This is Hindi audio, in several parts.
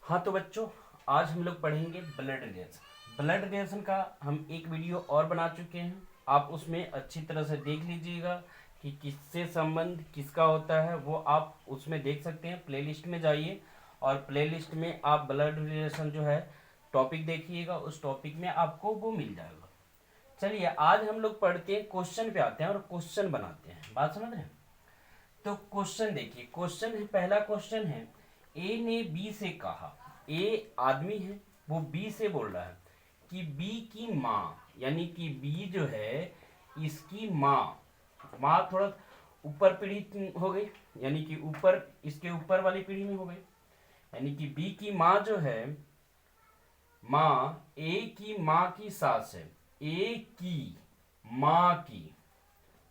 हाँ तो बच्चों, आज हम लोग पढ़ेंगे ब्लड रिलेशन। ब्लड रिलेशन का हम एक वीडियो और बना चुके हैं। आप उसमें अच्छी तरह से देख लीजिएगा कि किससे संबंध किसका होता है, वो आप उसमें देख सकते हैं। प्लेलिस्ट में जाइए और प्लेलिस्ट में आप ब्लड रिलेशन जो है टॉपिक देखिएगा, उस टॉपिक में आपको वो मिल जाएगा। चलिए आज हम लोग पढ़ते हैं, क्वेश्चन पे आते हैं और क्वेश्चन बनाते हैं। बात समझ रहे हैं? तो क्वेश्चन देखिए, क्वेश्चन है, पहला क्वेश्चन है, ए ने बी से कहा। ए आदमी है, वो बी से बोल रहा है कि बी की माँ, यानी कि बी जो है इसकी माँ, माँ थोड़ा ऊपर पीढ़ी हो गई, यानी कि ऊपर, इसके ऊपर वाली पीढ़ी में हो गई। यानी कि बी की माँ जो है, माँ ए की माँ की सास है। ए की माँ की,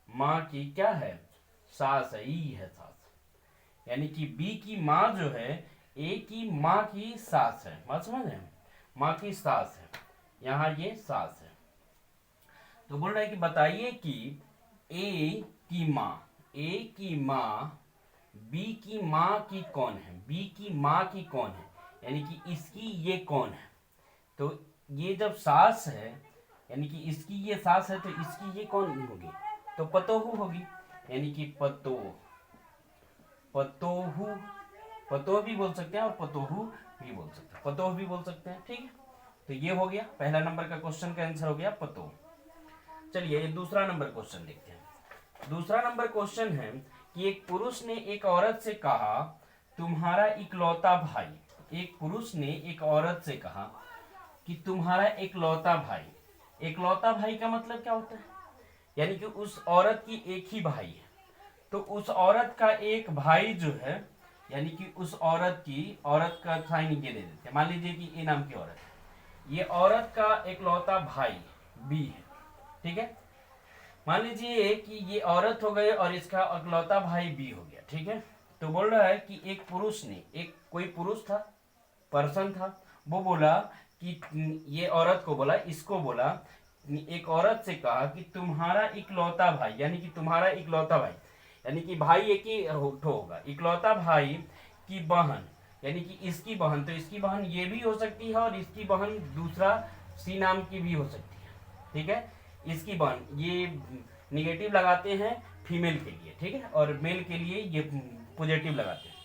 माँ की क्या है? सास है, ई है सास। यानी कि बी की माँ जो है ए की माँ की सास है। बात समझ रहे हैं? माँ की सास है, यहाँ ये सास है। तो बोल रहा है कि बताइए कि ए की माँ, ए की माँ बी की माँ की कौन है? बी की माँ की कौन है, यानी कि इसकी ये कौन है? तो ये जब सास है, यानी कि इसकी ये सास है, तो इसकी ये कौन होगी? तो पतोहू होगी। यानी कि पतोह, पतोहू, पतोह भी बोल सकते हैं और पतोहू भी बोल सकते हैं, पतोह भी बोल सकते हैं। ठीक है, तो ये हो गया पहला नंबर का क्वेश्चन का आंसर हो गया पतोह। चलिए ये दूसरा नंबर क्वेश्चन देखते हैं। दूसरा नंबर क्वेश्चन है कि एक पुरुष ने एक औरत से कहा, तुम्हारा इकलौता भाई। एक पुरुष ने एक औरत से कहा कि तुम्हारा इकलौता भाई। इकलौता भाई का मतलब क्या होता है? यानी कि उस औरत की एक ही भाई है, तो उस औरत का एक भाई जो है, यानी कि उस औरत की, औरत का साइन ये दे देते हैं। मान लीजिए कि ए नाम की औरत है, ये औरत का इकलौता भाई बी है। ठीक है, मान लीजिए कि ये औरत हो गई और इसका इकलौता भाई बी हो गया। ठीक है, तो बोल रहा है कि एक पुरुष ने, एक कोई पुरुष था, पर्सन था, वो बोला कि ये औरत को बोला, इसको बोला, एक औरत से कहा कि तुम्हारा इकलौता भाई, यानी कि तुम्हारा इकलौता भाई, यानी कि भाई एक ही होगा, इकलौता भाई की बहन, यानी कि इसकी बहन, तो इसकी बहन ये भी हो सकती है और इसकी बहन दूसरा सी नाम की भी हो सकती है। ठीक है, इसकी बहन, ये निगेटिव लगाते हैं फीमेल के लिए, ठीक है, और मेल के लिए ये पॉजिटिव लगाते हैं।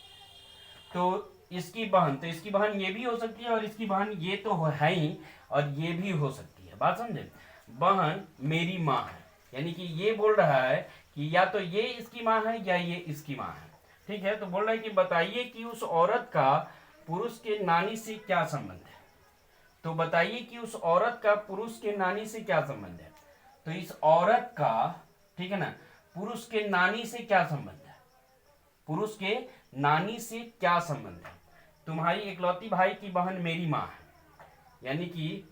तो इसकी बहन, तो इसकी बहन ये भी हो सकती है और इसकी बहन ये तो है ही, और ये भी हो सकती है। बात समझे? बहन मेरी माँ है, यानी कि ये बोल रहा है कि या तो ये इसकी माँ है या ये इसकी माँ है। ठीक है, तो बोल रहा है कि बताइए कि उस औरत का पुरुष के नानी से क्या संबंध है। तो बताइए कि उस औरत का पुरुष के नानी से क्या संबंध है। तो इस औरत का, ठीक है ना, पुरुष के नानी से क्या संबंध है? पुरुष के नानी से क्या संबंध है? तुम्हारी इकलौती भाई की बहन मेरी माँ है, यानी कि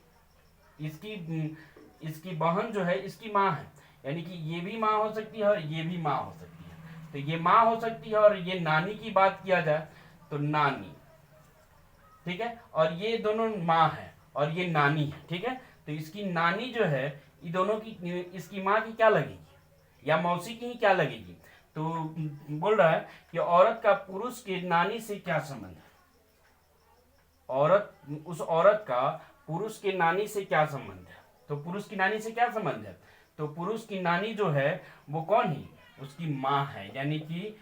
इसकी इसकी बहन जो है इसकी माँ है, यानी कि ये भी माँ हो सकती है और ये भी माँ हो सकती है। तो ये माँ हो सकती है, और ये नानी की बात किया जाए तो नानी। ठीक है, और ये दोनों माँ है और ये नानी है। ठीक है, तो इसकी नानी जो है, ये दोनों की, इसकी माँ की क्या लगेगी, या मौसी की ही क्या लगेगी। तो बोल रहा है कि औरत का पुरुष के नानी से क्या संबंध है। औरत, उस औरत का पुरुष के नानी से क्या संबंध है? तो पुरुष की नानी से क्या संबंध है? तो पुरुष की नानी जो है वो कौन है? उसकी माँ है, यानी कि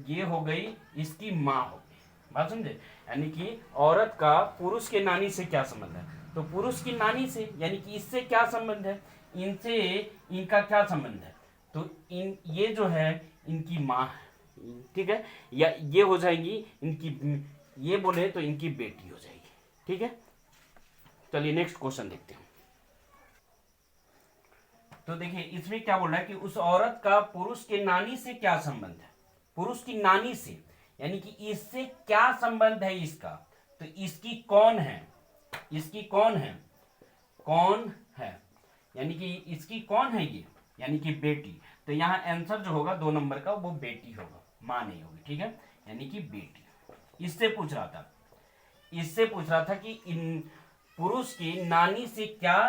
ये हो गई इसकी माँ हो गई। बात समझे? यानी कि औरत का पुरुष के नानी से क्या संबंध है? तो पुरुष की नानी से, यानी कि इससे क्या संबंध है, इनसे इनका क्या संबंध है? तो इन, ये जो है इनकी माँ है। ठीक है, या ये हो जाएंगी इनकी, ये बोले तो इनकी बेटी हो जाएगी। ठीक है, चलिए नेक्स्ट क्वेश्चन देखते हैं। तो देखिए इसमें क्या बोल रहा है कि उस औरत का पुरुष के नानी से क्या संबंध है। पुरुष की नानी से, यानी कि इससे क्या संबंध है इसका। तो इसकी कौन है, इसकी कौन है, कौन है, यानी कि इसकी कौन है ये, यानी कि बेटी। तो यहाँ आंसर जो होगा 2 नंबर का, वो बेटी होगा, माँ नहीं होगी। ठीक है, यानी कि बेटी। इससे पूछ रहा था, इससे पूछ रहा था कि इन पुरुष की नानी से क्या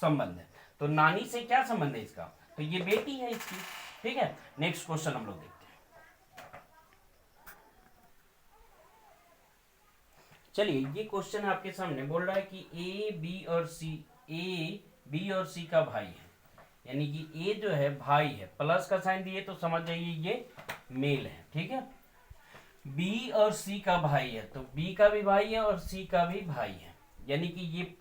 संबंध है। तो नानी से क्या संबंध है इसका, तो ये बेटी है इसकी। ठीक है, नेक्स्ट क्वेश्चन हम लोग देखते हैं। चलिए ये क्वेश्चन आपके सामने बोल रहा है कि ए बी और सी का भाई है, यानी कि ए जो है भाई है, प्लस का साइन दिए तो समझ जाइए ये मेल है, ठीक है। बी और सी का भाई है, तो बी का भी भाई है और सी का भी भाई है, यानी कि ये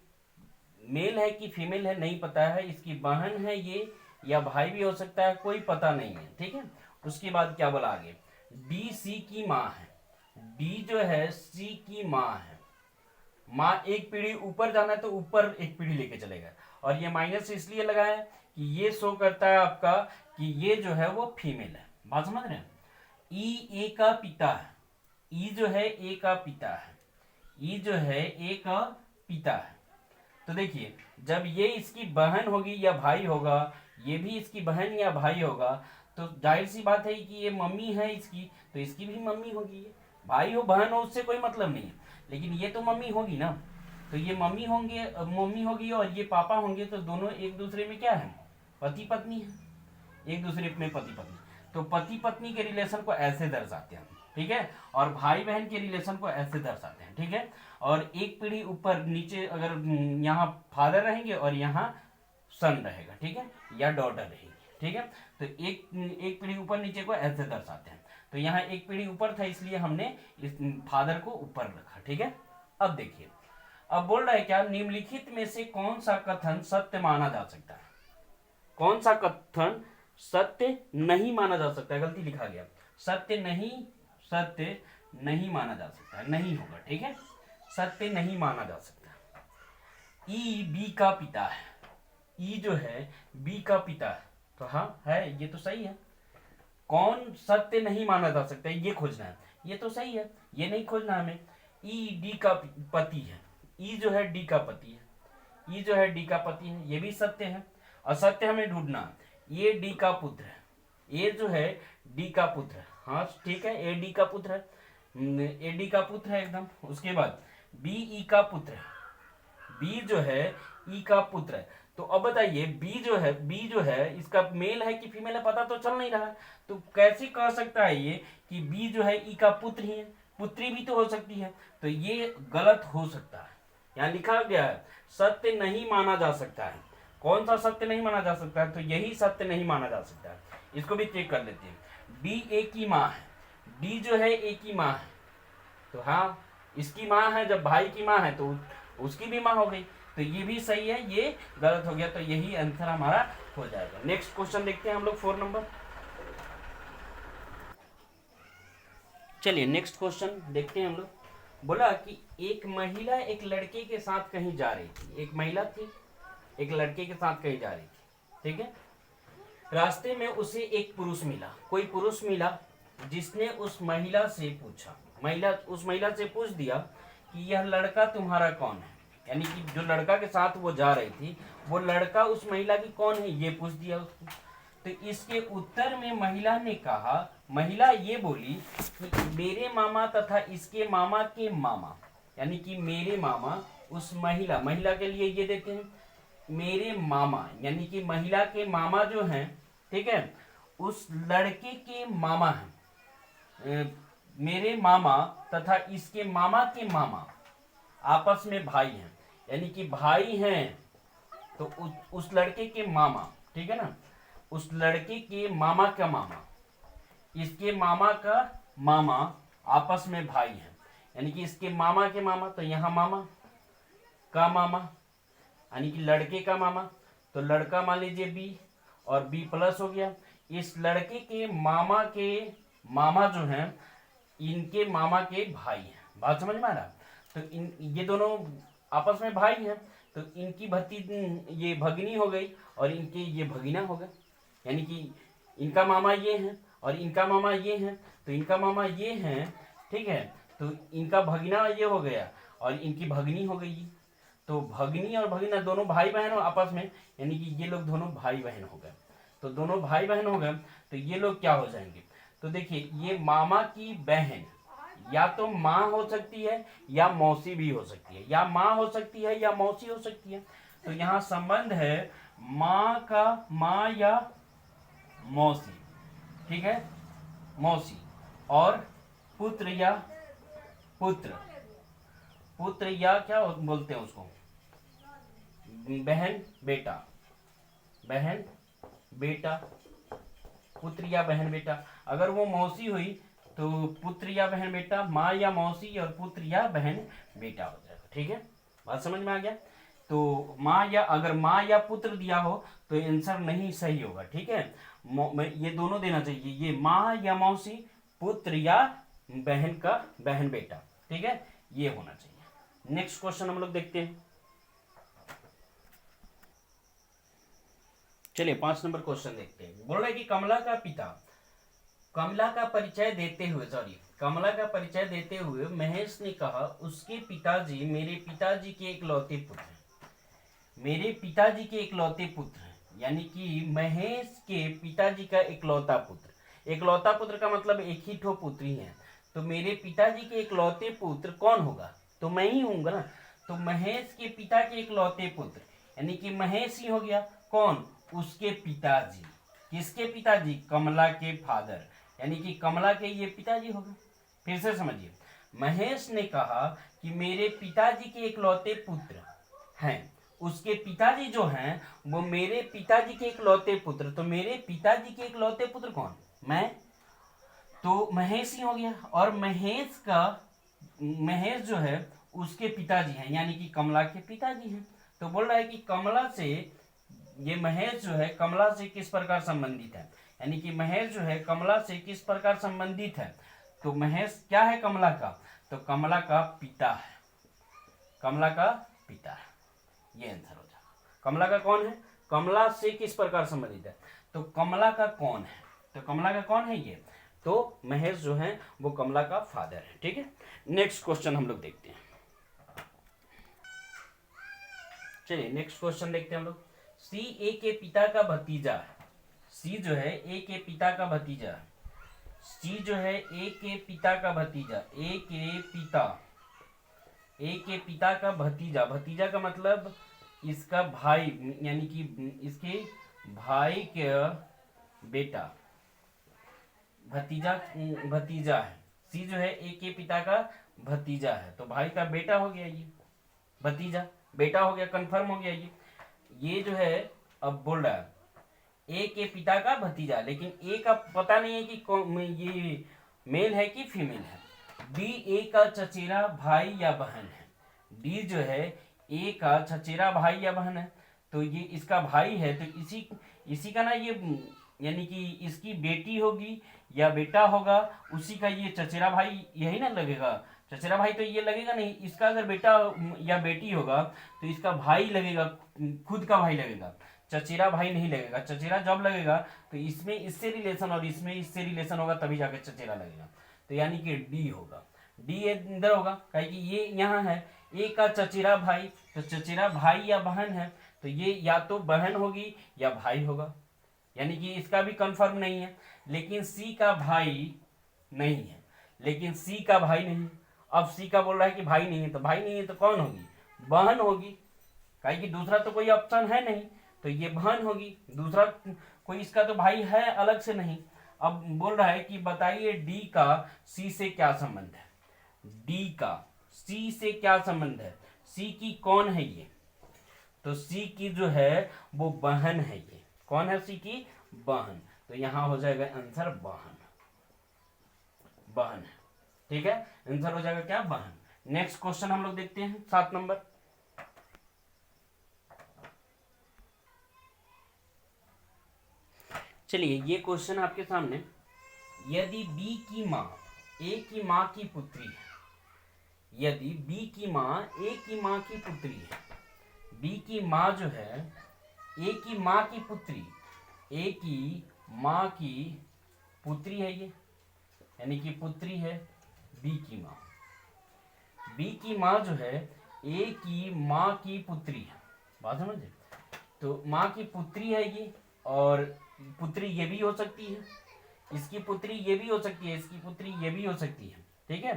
मेल है कि फीमेल है नहीं पता है, इसकी बहन है ये या भाई भी हो सकता है, कोई पता नहीं है, ठीक है। उसके बाद क्या बोला आगे, डी सी की माँ है, डी जो है सी की माँ है, माँ एक पीढ़ी ऊपर जाना है तो ऊपर एक पीढ़ी लेके चलेगा, और ये माइनस इसलिए लगा है कि ये शो करता है आपका कि ये जो है वो फीमेल है, बात समझ रहे हैं। ई ए का पिता है, ई जो है ए का पिता है, ई जो है ए का पिता है, तो देखिए जब ये इसकी बहन होगी या भाई होगा, ये भी इसकी बहन या भाई होगा, तो जाहिर सी बात है कि ये मम्मी है इसकी, तो इसकी भी मम्मी होगी, ये भाई हो बहन हो उससे कोई मतलब नहीं है, लेकिन ये तो मम्मी होगी ना, तो ये मम्मी होंगे, मम्मी होगी और ये पापा होंगे, तो दोनों एक दूसरे में क्या है, पति पत्नी है, एक दूसरे में पति पत्नी, तो पति पत्नी के रिलेशन को ऐसे दर्शाते हैं, ठीक है, और भाई बहन के रिलेशन को ऐसे दर्शाते हैं, ठीक है। और एक पीढ़ी ऊपर नीचे अगर यहाँ फादर रहेंगे और यहाँ सन रहेगा, ठीक है, या डॉटर रहेगी, ठीक है, तो एक पीढ़ी ऊपर नीचे को ऐसे दर्शाते हैं, तो यहाँ एक पीढ़ी ऊपर था इसलिए हमने इस फादर को ऊपर रखा, ठीक है। अब देखिए, अब बोल रहा है क्या, निम्नलिखित में से कौन सा कथन सत्य माना जा सकता है, कौन सा कथन सत्य नहीं माना जा सकता है, गलती लिखा गया, सत्य नहीं माना जा सकता है, नहीं होगा, ठीक है, सत्य नहीं माना जा सकता। ई बी का पिता है, ई जो है बी का पिता है, तो हाँ है, ये तो सही है। कौन सत्य नहीं माना जा सकता है ये खोजना है, ये तो सही है, ये नहीं खोजना हमें। ई डी का पति है, ई जो है डी का पति है, ई जो है डी का पति है, ये भी सत्य है। असत्य हमें ढूंढना, ये डी का पुत्र है, ये जो है डी का पुत्र है, हाँ ठीक है, ए डी का पुत्र है, ए डी का पुत्र है एकदम। उसके बाद बी ई का पुत्र है, बी जो है ई का पुत्र है, तो अब बताइए बी जो है इसका मेल है कि फीमेल है, पता तो चल नहीं रहा है, तो कैसे कह सकता है ये कि बी जो है ई का पुत्र ही है, पुत्री भी तो हो सकती है, तो ये गलत हो सकता है। यहाँ लिखा गया है सत्य नहीं माना जा सकता है, कौन सा सत्य नहीं माना जा सकता है, तो यही सत्य नहीं माना जा सकता है। इसको भी चेक कर लेते हैं, डी ए की माँ है, डी जो है ए की माँ है, तो हाँ इसकी माँ है, जब भाई की माँ है तो उसकी भी माँ हो गई, तो ये भी सही है, ये गलत हो गया, तो यही आंसर हमारा हो जाएगा। नेक्स्ट क्वेश्चन देखते हैं हम लोग 4 नंबर। चलिए नेक्स्ट क्वेश्चन देखते हैं हम लोग। बोला कि एक महिला एक लड़के के साथ कहीं जा रही थी, एक महिला थी एक लड़के के साथ कहीं जा रही थी, ठीक है। रास्ते में उसे एक पुरुष मिला, कोई पुरुष मिला जिसने उस महिला से पूछा, उस महिला से पूछ दिया कि यह लड़का तुम्हारा कौन है, यानी कि जो लड़का के साथ वो जा रही थी वो लड़का उस महिला की कौन है ये पूछ दिया उसको। तो इसके उत्तर में महिला ने कहा, महिला ये बोली कि मेरे मामा तथा इसके मामा के मामा, यानी कि मेरे मामा उस महिला के लिए ये देते हैं मेरे मामा, यानी कि महिला के मामा जो हैं, ठीक है, उस लड़के के मामा हैं, मेरे मामा तथा इसके मामा के मामा आपस में भाई हैं, यानी कि भाई हैं, तो उस लड़के के मामा, ठीक है ना, उस लड़के के मामा का मामा इसके मामा का मामा आपस में भाई हैं, यानी कि इसके मामा के मामा, तो यहाँ मामा का मामा यानी कि लड़के का मामा, तो लड़का मान लीजिए बी और बी प्लस हो गया, इस लड़के के मामा जो हैं इनके मामा के भाई हैं, बात समझ में आ रहा। तो ये दोनों आपस में भाई हैं, तो इनकी ये भगिनी हो गई और इनके ये भगिना हो गए, यानी कि इनका मामा ये हैं और इनका मामा ये हैं, तो इनका मामा ये हैं, ठीक है, तो इनका भगिना ये हो गया और इनकी भगनी हो गई, तो भगनी और भगिना दोनों भाई बहन हो आपस में, यानी कि ये लोग दोनों भाई बहन हो गए, तो दोनों भाई बहन हो गए, तो ये लोग क्या हो जाएंगे, तो देखिए ये मामा की बहन या तो माँ हो सकती है या मौसी भी हो सकती है, या माँ हो सकती है या मौसी हो सकती है, तो यहाँ संबंध है माँ का माँ या मौसी, ठीक है, मौसी, और पुत्र या पुत्र, पुत्र या क्या बोलते हैं उसको, बहन बेटा, बहन बेटा, पुत्र या बहन बेटा। अगर वो मौसी हुई तो पुत्र या बहन बेटा, माँ या मौसी और पुत्र या बहन बेटा हो जाएगा। ठीक है, बात समझ में आ गया। तो माँ या, अगर माँ या पुत्र दिया हो तो आंसर नहीं सही होगा। ठीक है, ये दोनों देना चाहिए, ये माँ या मौसी, पुत्र या बहन का बहन बेटा। ठीक है, ये होना चाहिए। नेक्स्ट क्वेश्चन हम लोग देखते हैं। चलिए 5 नंबर क्वेश्चन देखते हैं। बोल रहा है कि कमला का पिता, कमला का परिचय देते हुए महेश ने कहा, उसके पिताजी मेरे पिताजी के इकलौते पुत्र हैं, मेरे पिताजी के इकलौते पुत्र हैं। यानी कि महेश के पिताजी का इकलौता पुत्र, इकलौता पुत्र का मतलब एक ही ठो पुत्र ही है। तो मेरे पिताजी के इकलौते पुत्र कौन होगा, तो मैं ही हूँगा ना। तो महेश के पिता के इकलौते पुत्र यानी कि महेश ही हो गया। कौन, उसके पिताजी, किसके पिताजी, कमला के फादर, यानी कि कमला के ये पिताजी हो गए। फिर से समझिए, महेश ने कहा कि मेरे पिताजी के इकलौते पुत्र हैं, उसके पिताजी जो हैं वो मेरे पिताजी के इकलौते पुत्र। तो मेरे पिताजी के इकलौते पुत्र कौन, मैं, तो महेश ही हो गया। और महेश जो है उसके पिताजी हैं, यानी कि कमला के पिताजी हैं। तो बोल रहा है कि कमला से, ये महेश जो है कमला से किस प्रकार संबंधित है, यानी कि महेश जो है कमला से किस प्रकार संबंधित है। तो महेश क्या है कमला का, तो कमला का पिता है, कमला का पिता है, ये आंसर हो जाएगा। कमला का कौन है, कमला से किस प्रकार संबंधित है, तो कमला का कौन है, तो कमला का कौन है ये, तो महेश जो है वो कमला का फादर है। ठीक है, नेक्स्ट क्वेश्चन हम लोग देखते हैं। चलिए नेक्स्ट क्वेश्चन देखते हैं हम लोग। सी ए के पिता का भतीजा, सी जो है ए के पिता का भतीजा, सी जो है ए के पिता का भतीजा, ए के पिता का भतीजा, भतीजा का मतलब इसका भाई, यानी कि इसके भाई के बेटा, भतीजा है। सी जो है ए के पिता का भतीजा है, तो भाई का बेटा हो गया, ये भतीजा बेटा हो गया, कंफर्म हो गया। ये जो है अब बोल रहा है ए के पिता का भतीजा, लेकिन ए का पता नहीं है कि ये मेल है कि फीमेल है। डी ए का चचेरा भाई या बहन है, डी जो है ए का चचेरा भाई या बहन है, तो ये इसका भाई है, तो इसी का ना ये, यानी कि इसकी बेटी होगी या बेटा होगा, उसी का ये चचेरा भाई यही ना लगेगा। चचेरा भाई तो ये लगेगा नहीं, इसका अगर बेटा या बेटी होगा तो इसका भाई लगेगा, खुद का भाई लगेगा, चचेरा भाई नहीं लगेगा। चचेरा जब लगेगा तो इसमें इससे रिलेशन और इसमें इससे रिलेशन होगा, तभी जाकर चचेरा लगेगा। तो यानी कि डी होगा, डी इधर होगा, कहे कि ये यहाँ है ए का चचेरा भाई, तो चचेरा भाई या बहन है, तो ये या तो बहन होगी या भाई होगा, यानी कि इसका भी कंफर्म नहीं है। लेकिन सी का भाई नहीं है, लेकिन सी का भाई नहीं। अब सी का बोल रहा है कि भाई नहीं है, तो भाई नहीं है तो कौन होगी, बहन होगी, कहे कि दूसरा तो कोई ऑप्शन है नहीं, तो ये बहन होगी, दूसरा कोई इसका तो भाई है अलग से नहीं। अब बोल रहा है कि बताइए डी का सी से क्या संबंध है, डी का सी से क्या संबंध है, सी की कौन है ये, तो सी की जो है वो बहन है, ये कौन है, सी की बहन। तो यहां हो जाएगा आंसर बहन, बहन है। ठीक है, आंसर हो जाएगा क्या, बहन। नेक्स्ट क्वेश्चन हम लोग देखते हैं 7 नंबर। चलिए ये क्वेश्चन आपके सामने, यदि बी की माँ ए की माँ की पुत्री है, यदि बी की माँ ए की माँ की पुत्री है, बी की माँ जो है ए की माँ की पुत्री, ए की माँ की पुत्री है ये, यानी कि पुत्री है बी की माँ, बी की माँ जो है ए की माँ की पुत्री है, बात समझे। तो माँ की पुत्री है ये, और पुत्री ये भी हो सकती है, इसकी पुत्री ये भी हो सकती है, इसकी पुत्री ये भी हो सकती है। ठीक है,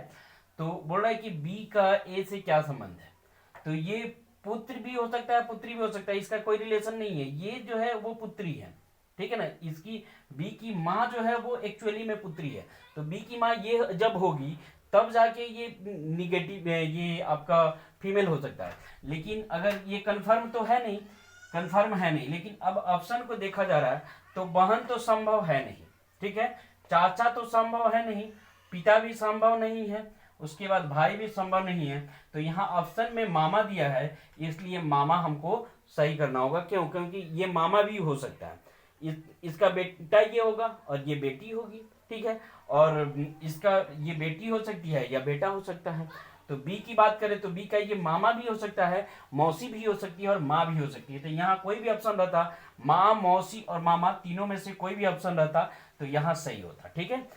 तो बोल रहा है कि बी का ए से क्या संबंध है, तो ये पुत्र भी हो सकता है पुत्री भी हो सकता है, इसका कोई रिलेशन नहीं है, ये जो है वो पुत्री है। ठीक है ना, इसकी बी की माँ जो है वो एक्चुअली में पुत्री है, तो बी की माँ ये जब होगी तब जाके ये निगेटिव, ये आपका फीमेल हो सकता है। लेकिन अगर ये कंफर्म तो है नहीं, कंफर्म है नहीं, लेकिन अब ऑप्शन को देखा जा रहा है तो बहन तो संभव है नहीं, ठीक है, चाचा तो संभव है नहीं, पिता भी संभव नहीं है, उसके बाद भाई भी संभव नहीं है। तो यहाँ ऑप्शन में मामा दिया है, इसलिए मामा हमको सही करना होगा। क्यों? क्योंकि ये मामा भी हो सकता है, इसका बेटा ये होगा और ये बेटी होगी, ठीक है, और इसका ये बेटी हो सकती है या बेटा हो सकता है। तो बी की बात करें तो बी का ये मामा भी हो सकता है, मौसी भी हो सकती है और माँ भी हो सकती है। तो यहाँ कोई भी ऑप्शन रहता, माँ, मौसी और मामा, तीनों में से कोई भी ऑप्शन रहता तो यहाँ सही होता, ठीक है।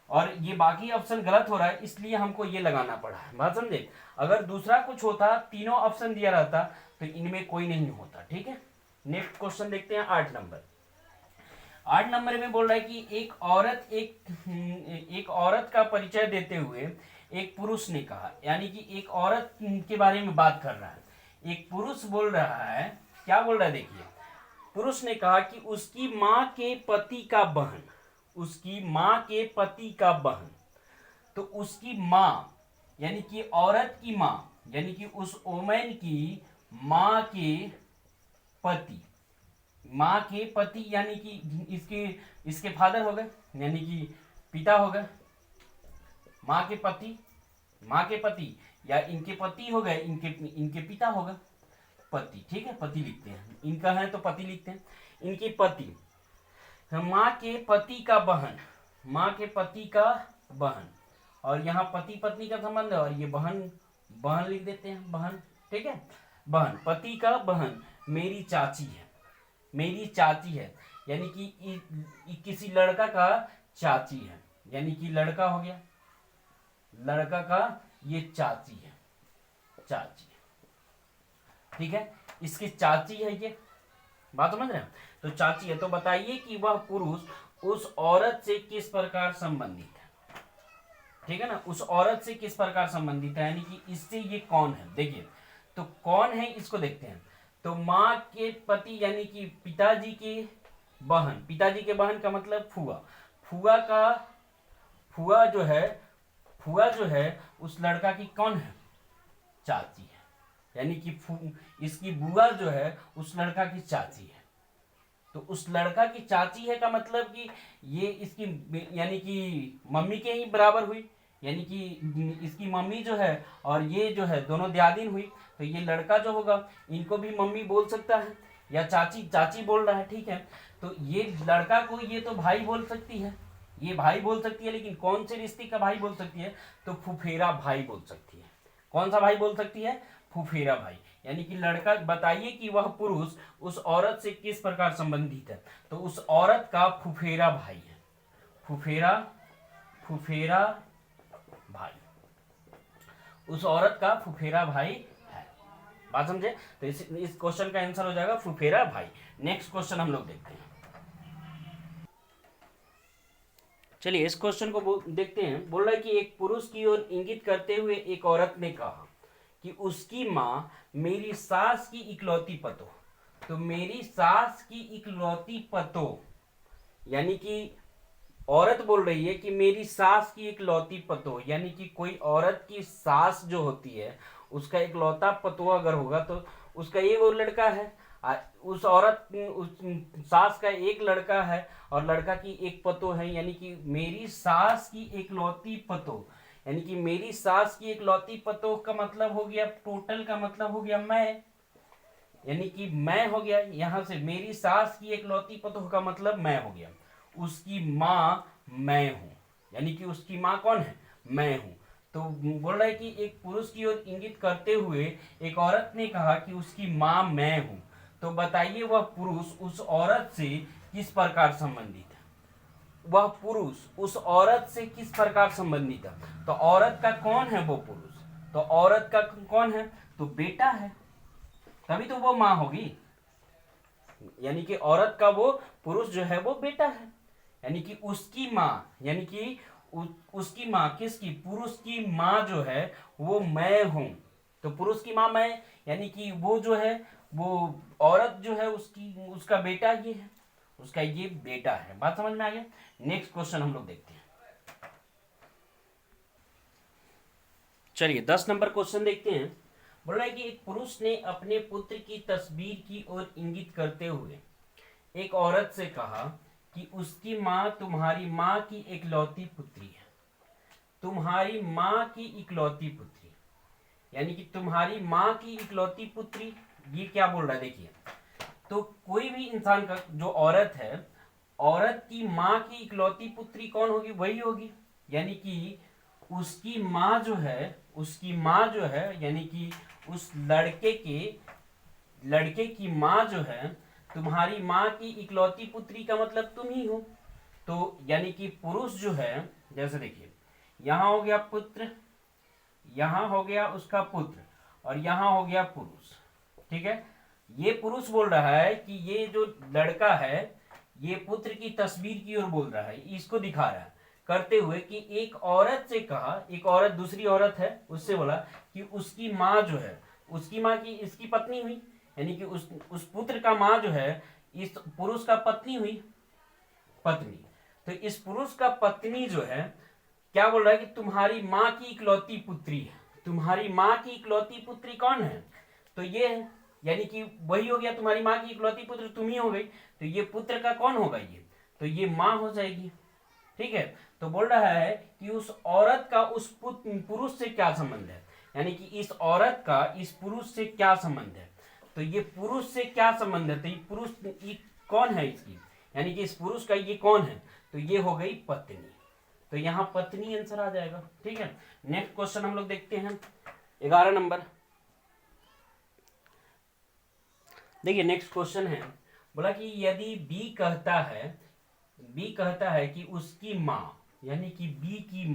और ये बाकी ऑप्शन गलत हो रहा है, इसलिए हमको ये लगाना पड़ा है, बात समझे। अगर दूसरा कुछ होता, तीनों ऑप्शन दिया रहता तो इनमें कोई नहीं होता, ठीक है। नेक्स्ट क्वेश्चन देखते हैं 8 नंबर। 8 नंबर में बोल रहा है कि एक औरत का परिचय देते हुए एक पुरुष ने कहा, यानी कि एक औरत के बारे में बात कर रहा है। एक पुरुष बोल रहा है, क्या बोल रहा है देखिए, पुरुष ने कहा कि उसकी माँ के पति का बहन, उसकी माँ के पति का बहन। तो उसकी माँ यानी कि औरत की माँ, यानी कि उस वोमेन की माँ के पति, माँ के पति यानी कि इसके फादर हो गए, यानी कि पिता हो गए, माँ के पति या इनके पति हो गए, इनके पिता हो गए, पति, ठीक है, पति लिखते हैं, इनका है तो पति लिखते हैं, इनके पति, माँ के पति का बहन, माँ के पति का बहन, और यहाँ पति पत्नी का संबंध है और ये बहन लिख देते हैं, बहन, ठीक है, बहन, पति का बहन मेरी चाची है, मेरी चाची है, यानी कि किसी लड़का का चाची है, यानी कि लड़का हो गया, लड़का का ये चाची है, चाची, ठीक है, इसकी चाची है, ये बात समझ रहे हैं। तो चाची है, तो बताइए कि वह पुरुष उस औरत से किस प्रकार संबंधित है, ठीक है ना, उस औरत से किस प्रकार संबंधित है, यानी कि इससे ये कौन है। देखिए तो कौन है इसको देखते हैं। तो माँ के पति यानी कि पिताजी की बहन, पिताजी के बहन का मतलब फुआ, फुआ जो है उस लड़का की कौन है, चाची है, यानी कि इसकी बुआ जो है उस लड़का की चाची है। तो उस लड़का की चाची है का मतलब कि ये इसकी यानी कि मम्मी के ही बराबर हुई, यानी कि इसकी मम्मी जो है और ये जो है दोनों दियादिन हुई। तो ये लड़का जो होगा इनको भी मम्मी बोल सकता है या चाची बोल रहा है, ठीक है। तो ये लड़का को ये तो भाई बोल सकती है, ये भाई बोल सकती है, लेकिन कौन से रिश्ते का भाई बोल सकती है, तो फुफेरा भाई बोल सकती है। कौन सा भाई बोल सकती है, फुफेरा भाई। यानी कि लड़का, बताइए कि वह पुरुष उस औरत से किस प्रकार संबंधित है, तो उस औरत का फुफेरा भाई है, फुफेरा भाई, उस औरत का फुफेरा भाई है, बात समझे। तो इस क्वेश्चन का आंसर हो जाएगा फुफेरा भाई। नेक्स्ट क्वेश्चन हम लोग देखते हैं, चलिए इस क्वेश्चन को देखते हैं। बोल रहा है कि एक पुरुष की ओर इंगित करते हुए एक औरत ने कहा कि उसकी माँ मेरी सास की इकलौती पतो। तो मेरी सास की इकलौती पतो, यानी कि औरत बोल रही है कि मेरी सास की इकलौती पतो, यानी कि कोई औरत की सास जो होती है उसका इकलौता पतो अगर होगा तो उसका ये वो लड़का है, उस औरत उस सास का एक लड़का है और लड़का की एक पतो है, यानी कि मेरी सास की इकलौती पतो, यानी कि मेरी सास की इकलौती पतो का मतलब हो गया, टोटल का मतलब हो गया मैं, यानी कि मैं हो गया। यहां से मेरी सास की इकलौती पतो का मतलब मैं हो गया, उसकी माँ मैं हूं, यानी कि उसकी माँ कौन है, मैं हूं। तो बोल रहा है कि एक पुरुष की ओर इंगित करते हुए एक औरत ने कहा कि उसकी माँ मैं हूं। तो बताइए वह पुरुष उस औरत से किस प्रकार संबंधित है, वह पुरुष उस औरत से किस प्रकार संबंधित है। तो औरत का कौन है वो पुरुष, तो औरत का कौन है, तो बेटा है, तभी तो वो माँ होगी, यानी कि औरत का वो पुरुष जो है वो बेटा है, यानी कि उसकी माँ, यानी कि उसकी माँ किसकी, पुरुष की माँ जो है वो मैं हूं। तो पुरुष की माँ मैं, यानी कि वो जो है वो औरत जो है उसका बेटा ये है, उसका ये बेटा है। बात समझ में आ गया। नेक्स्ट क्वेश्चन हम लोग देखते हैं। चलिए 10 नंबर क्वेश्चन देखते हैं। बोल रहा है कि एक पुरुष ने अपने पुत्र की तस्वीर की ओर इंगित करते हुए एक औरत से कहा कि उसकी माँ तुम्हारी माँ की इकलौती पुत्री है। तुम्हारी माँ की इकलौती पुत्री, यानी कि तुम्हारी माँ की इकलौती पुत्री, ये क्या बोल रहा है देखिए। तो कोई भी इंसान का जो औरत है, औरत की माँ की इकलौती पुत्री कौन होगी? वही होगी। यानी कि उसकी माँ जो है, उसकी माँ जो है, यानी कि उस लड़के की माँ जो है, तुम्हारी माँ की इकलौती पुत्री का मतलब तुम ही हो। तो यानी कि पुरुष जो है, जैसे देखिए यहाँ हो गया पुत्र, यहाँ हो गया उसका पुत्र, और यहाँ हो गया पुरुष। ठीक है, ये पुरुष बोल रहा है कि ये जो लड़का है ये पुत्र की तस्वीर की ओर बोल रहा है, इसको दिखा रहा है करते हुए कि एक औरत से कहा, एक औरत दूसरी औरत है उससे बोला कि उसकी माँ जो है, उसकी माँ की इसकी पत्नी हुई, यानी कि उस पुत्र का माँ जो है इस पुरुष का पत्नी हुई, पत्नी। तो इस पुरुष का पत्नी जो है क्या बोल रहा है कि तुम्हारी माँ की इकलौती पुत्री है। तुम्हारी माँ की इकलौती पुत्री कौन है? तो ये है, यानी कि वही हो गया, तुम्हारी माँ की इकलौती पुत्र तुम ही हो गई। तो ये पुत्र का कौन होगा? ये तो ये माँ हो जाएगी। ठीक है, तो बोल रहा है कि उस औरत का उस पुरुष से क्या संबंध है, यानी कि इस औरत का इस पुरुष से क्या संबंध है। तो ये पुरुष से क्या संबंध है? तो ये पुरुष ये कौन है इसकी, यानी कि इस पुरुष का ये कौन है? तो ये हो गई पत्नी। तो यहाँ पत्नी आंसर आ जाएगा। ठीक है, नेक्स्ट क्वेश्चन हम लोग देखते हैं 11 नंबर। देखिए नेक्स्ट क्वेश्चन है, बोला कि यदि बी कहता है कि उसकी माँ, यानी कि बी की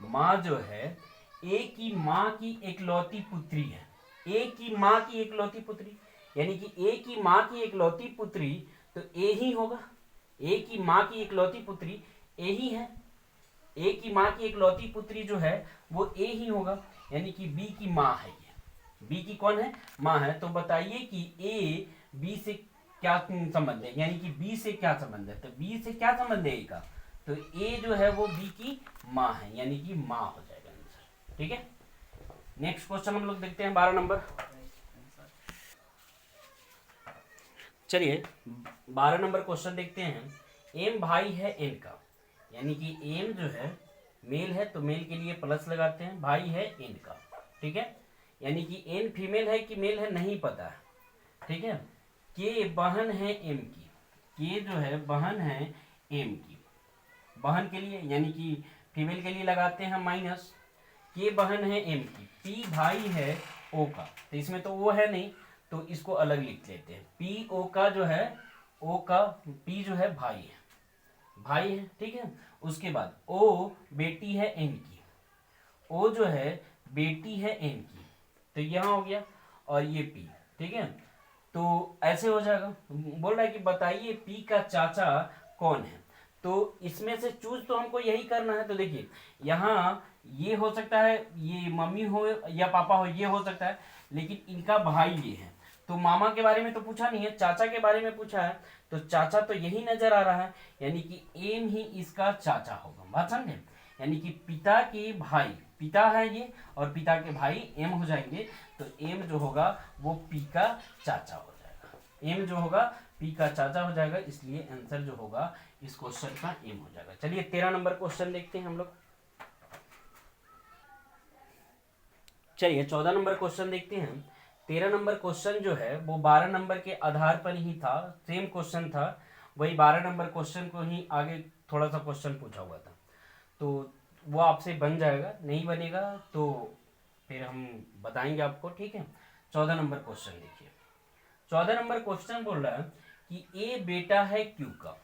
माँ जो है ए की माँ की इकलौती पुत्री है। ए की माँ की इकलौती पुत्री, यानी कि ए की माँ की इकलौती पुत्री तो ए ही होगा। ए की माँ की इकलौती पुत्री ए ही है। ए की माँ की इकलौती पुत्री जो है वो ए ही होगा, यानी कि बी की माँ है। ये बी की कौन है? माँ है। तो बताइए कि ए बी से क्या संबंध है, यानी कि बी से क्या संबंध है? तो बी से क्या संबंध है ए का? तो ए जो है वो बी की माँ है, यानी कि माँ हो जाएगा आंसर। ठीक है, नेक्स्ट क्वेश्चन हम लोग देखते हैं 12 नंबर। चलिए 12 नंबर क्वेश्चन देखते हैं। एम भाई है एन का, यानी कि एम जो है मेल है तो मेल के लिए प्लस लगाते हैं, भाई है एन का। ठीक है, यानी कि एन फीमेल है कि मेल है नहीं पता है। ठीक है, के बहन है एम की, के जो है बहन है एम की। बहन के लिए यानी कि फीमेल के लिए लगाते हैं माइनस, के बहन है एम की। पी भाई है ओ का, तो इसमें तो ओ है नहीं तो इसको अलग लिख लेते हैं। पी ओ का जो है, ओ का पी जो है भाई है। ठीक है, उसके बाद ओ बेटी है एन की, ओ जो है बेटी है एन की, तो यहाँ हो गया, और ये पी। ठीक है, तो ऐसे हो जाएगा। बोल रहा है कि बताइए पी का चाचा कौन है। तो इसमें से चूज तो हमको यही करना है। तो देखिए यहाँ ये हो सकता है, ये मम्मी हो या पापा हो, ये हो सकता है, लेकिन इनका भाई ये है। तो मामा के बारे में तो पूछा नहीं है, चाचा के बारे में पूछा है, तो चाचा तो यही नजर आ रहा है, यानी कि एम ही इसका चाचा होगा। बात समझे, यानी कि पिता के भाई, पिता है ये और पिता के भाई एम हो जाएंगे, तो एम जो होगा वो पी का चाचा हो जाएगा। एम जो होगा पी का चाचा हो जाएगा, इसलिए आंसर जो होगा इस क्वेश्चन का एम हो जाएगा। चलिए 13 नंबर क्वेश्चन देखते हैं हम लोग। चलिए 14 नंबर क्वेश्चन देखते हैं। 13 नंबर क्वेश्चन जो है वो 12 नंबर के आधार पर ही था, सेम क्वेश्चन था, वही 12 नंबर क्वेश्चन को ही आगे थोड़ा सा क्वेश्चन पूछा हुआ था, तो वो आपसे बन जाएगा। नहीं बनेगा तो फिर हम बताएंगे आपको। ठीक है, 14 नंबर क्वेश्चन देखिए। 14 नंबर क्वेश्चन बोल रहा है कि ए बेटा है क्यू का।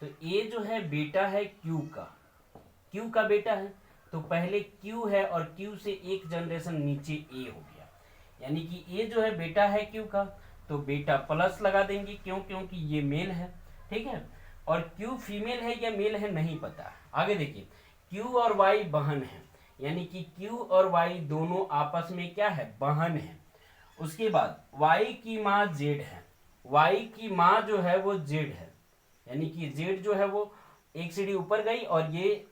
तो ए जो है बेटा है क्यू का बेटा है, तो पहले क्यू है और क्यू से एक जनरेशन नीचे ए हो गया, यानी कि ए जो है बेटा है क्यू का, तो बेटा प्लस लगा देंगे, क्यों? क्योंकि ये मेल है। ठीक है, और क्यू फीमेल है या मेल है नहीं पता। आगे देखिए, क्यू और वाई बहन है, यानी कि क्यू और वाई दोनों आपस में क्या है? बहन है। उसके बाद वाई की माँ जेड है, वाई की माँ जो है वो जेड है, यानी कि जेड जो है वो एक सीढ़ी ऊपर गई और ये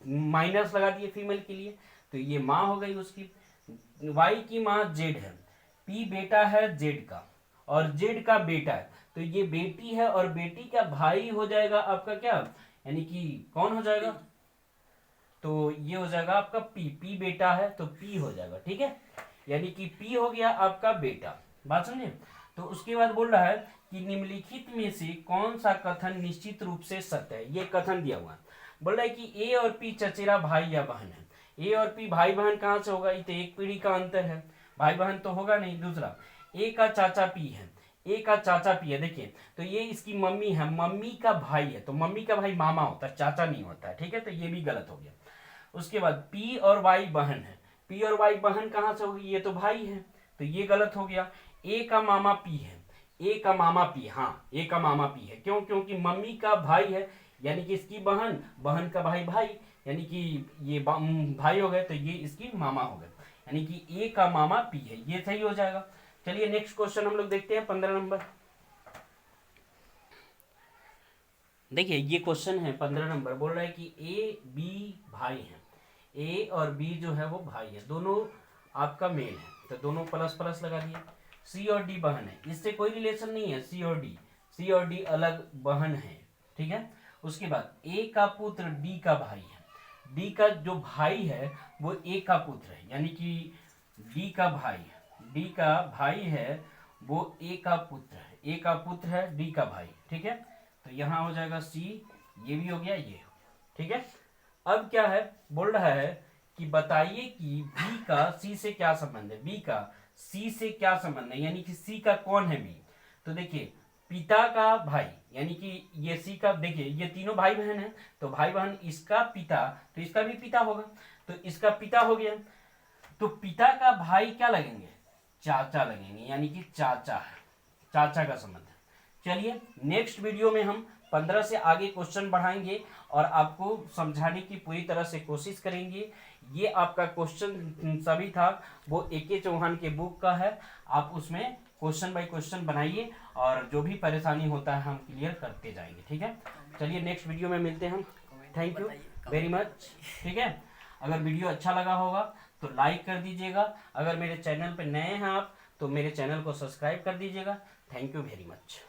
माइनस लगा दिए फीमेल के लिए, तो ये माँ हो गई उसकी। वाई की माँ जेड है, पी बेटा है जेड का और जेड का बेटा है, तो ये बेटी है और बेटी का भाई हो जाएगा आपका क्या, यानी कि कौन हो जाएगा, तो ये हो जाएगा आपका पी, पी बेटा है तो पी हो जाएगा, ठीक है, यानी कि पी हो गया आपका बेटा। बात समझे। तो उसके बाद बोल रहा है कि निम्नलिखित में से कौन सा कथन निश्चित रूप से सत्य है, ये कथन दिया हुआ है। बोल रहा है कि ए और पी चचेरा भाई या बहन है। ए और पी भाई बहन कहाँ से होगा, ये तो एक पीढ़ी का अंतर है, भाई बहन तो होगा नहीं। दूसरा, ए का चाचा पी है, ए का चाचा पी है, देखिए तो ये इसकी मम्मी है, मम्मी का भाई है, तो मम्मी का भाई मामा होता है, चाचा नहीं होता है, ठीक है, तो ये भी गलत हो गया। उसके बाद पी और वाई बहन है, पी और वाई बहन कहाँ से होगी, ये तो भाई है, तो ये गलत हो गया। ए का मामा पी है, ए का मामा पी, हाँ ए का मामा पी है, क्यों, क्योंकि मम्मी का भाई है, यानी कि इसकी बहन, बहन का भाई भाई, यानी कि ये भाई हो गए, तो ये इसकी मामा हो गए, यानी कि ए का मामा पी है, ये सही हो जाएगा। चलिए नेक्स्ट क्वेश्चन हम लोग देखते हैं 15 नंबर। देखिए ये क्वेश्चन है 15 नंबर, बोल रहा है कि ए बी भाई है, ए और बी जो है वो भाई है, दोनों आपका मेल है, तो दोनों प्लस प्लस लगा दिए। सी और डी बहन है, इससे कोई रिलेशन नहीं है, सी और डी, सी और डी अलग बहन है, ठीक है। उसके बाद ए का पुत्र डी का भाई है, डी का जो भाई है वो ए का पुत्र है, यानी कि डी का भाई, डी का भाई है वो ए का पुत्र है, ए का पुत्र है डी का भाई, ठीक है, तो यहाँ हो जाएगा सी, ये भी हो गया ये, ठीक है। अब क्या है, बोल रहा है कि बताइए कि बी का सी से क्या संबंध है, बी का सी से क्या संबंध है, यानी कि सी का कौन है बी, तो देखिए पिता का भाई, यानी कि ये सी का, देखिए ये तीनों भाई बहन है, तो भाई बहन इसका पिता, तो इसका भी पिता होगा, तो इसका पिता हो गया, तो पिता का भाई क्या लगेंगे, चाचा लगेंगे, यानी कि चाचा है, चाचा का संबंध है। चलिए नेक्स्ट वीडियो में हम 15 से आगे क्वेश्चन बढ़ाएंगे और आपको समझाने की पूरी तरह से कोशिश करेंगे। ये आपका क्वेश्चन सभी था वो ए.के. चौहान के बुक का है, आप उसमें क्वेश्चन बाय क्वेश्चन बनाइए और जो भी परेशानी होता है हम क्लियर करते जाएंगे, ठीक है। चलिए नेक्स्ट वीडियो में मिलते हैं हम, थैंक यू वेरी मच, ठीक है। अगर वीडियो अच्छा लगा होगा तो लाइक कर दीजिएगा, अगर मेरे चैनल पर नए हैं आप तो मेरे चैनल को सब्सक्राइब कर दीजिएगा। Thank you very much.